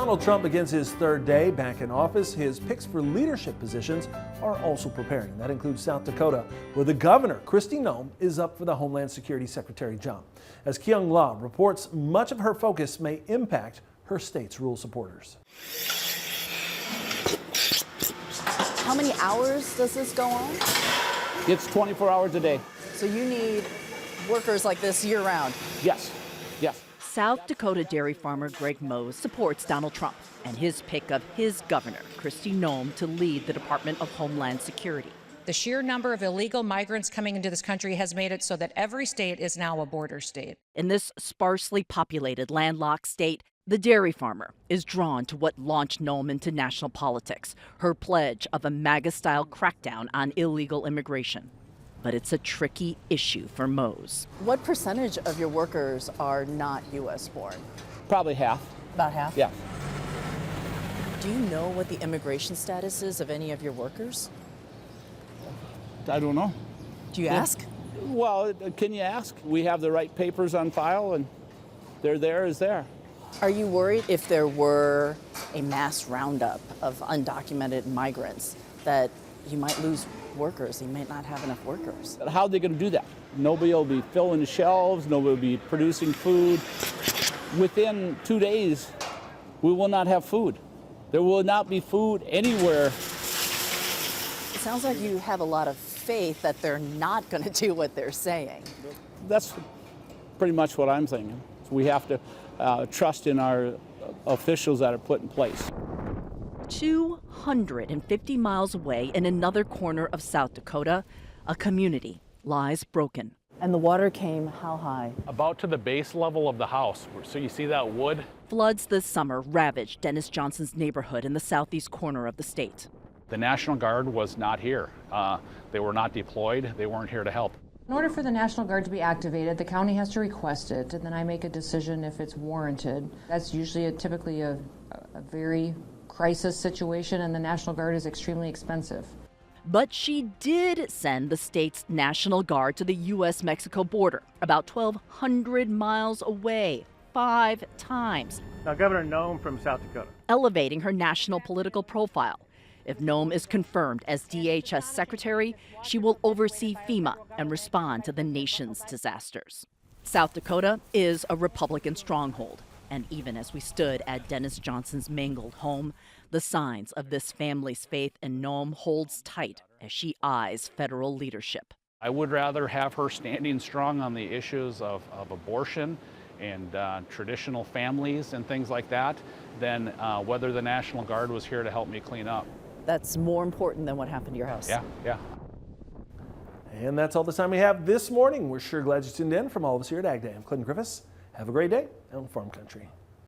Donald Trump begins his third day back in office, his picks for leadership positions are also preparing. That includes South Dakota, where the governor, Kristi Noem, is up for the Homeland Security Secretary job. As Kyung La reports, much of her focus may impact her state's rural supporters. How many hours does this go on? It's 24 hours a day. So you need workers like this year-round? Yes, yes. South Dakota dairy farmer Greg Mose supports Donald Trump and his pick of his governor, Kristi Noem, to lead the Department of Homeland Security. The sheer number of illegal migrants coming into this country has made it so that every state is now a border state. In this sparsely populated, landlocked state, the dairy farmer is drawn to what launched Noem into national politics, her pledge of a MAGA-style crackdown on illegal immigration. But it's a tricky issue for Mose. What percentage of your workers are not U.S. born? Probably half. About half? Yeah. Do you know what the immigration status is of any of your workers? I don't know. Do you ask? Well, can you ask? We have the right papers on file, and they're there is there. Are you worried if there were a mass roundup of undocumented migrants that you might lose workers? You might not have enough workers. How are they going to do that? Nobody will be filling the shelves. Nobody will be producing food. Within 2 days, we will not have food. There will not be food anywhere. It sounds like you have a lot of faith that they're not going to do what they're saying. That's pretty much what I'm thinking. We have to trust in our officials that are put in place. 250 miles away in another corner of South Dakota, a community lies broken. And the water came how high? About to the base level of the house. So you see that wood? Floods this summer ravaged Dennis Johnson's neighborhood in the southeast corner of the state. The National Guard was not here. They were not deployed. They weren't here to help. In order for the National Guard to be activated, the county has to request it, and then I make a decision if it's warranted. That's usually typically a very crisis situation, and the National Guard is extremely expensive. But she did send the state's National Guard to the U.S.-Mexico border, about 1,200 miles away, 5 times. Now, Governor Noem from South Dakota. Elevating her national political profile. If Noem is confirmed as DHS Secretary, she will oversee FEMA and respond to the nation's disasters. South Dakota is a Republican stronghold, and even as we stood at Dennis Johnson's mangled home, the signs of this family's faith in Noem holds tight as she eyes federal leadership. I would rather have her standing strong on the issues of abortion and traditional families and things like that than whether the National Guard was here to help me clean up. That's more important than what happened to your house. Yeah. And that's all the time we have this morning. We're sure glad you tuned in. From all of us here at Ag Day, I'm Clinton Griffiths. Have a great day out in Farm Country.